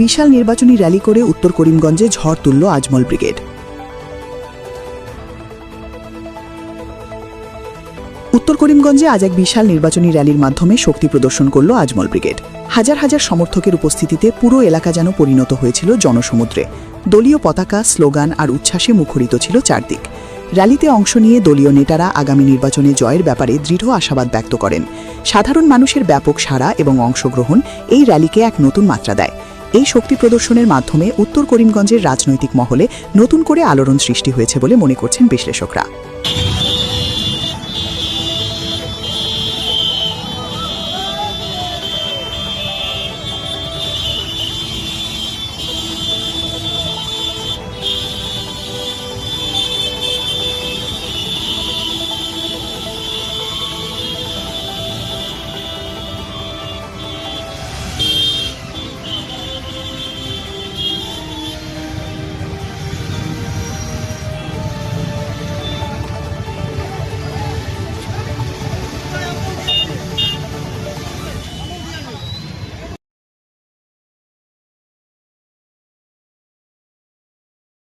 বিশাল নির্বাচনী র্যালি করে উত্তর করিমগঞ্জে ঝড় তুলল আজমল ব্রিগেড। উত্তর করিমগঞ্জে আজ এক বিশাল নির্বাচনী র্যালির মাধ্যমে শক্তি প্রদর্শন করল আজমল ব্রিগেড। হাজার হাজার সমর্থকের উপস্থিতিতে পুরো এলাকা যেন পরিণত হয়েছিল জনসমুদ্রে। দলীয় পতাকা, স্লোগান আর উচ্ছ্বাসে মুখরিত ছিল চারদিক। র্যালিতে অংশ নিয়ে দলীয় নেতারা আগামী নির্বাচনে জয়ের ব্যাপারে দৃঢ় আশাবাদ ব্যক্ত করেন। সাধারণ মানুষের ব্যাপক সাড়া এবং অংশগ্রহণ এই র্যালিকে এক নতুন মাত্রা দেয়। এই শক্তি প্রদর্শনের মাধ্যমে উত্তর করিমগঞ্জের রাজনৈতিক মহলে নতুন করে আলোড়ন সৃষ্টি হয়েছে বলে মনে করছেন বিশ্লেষকরা।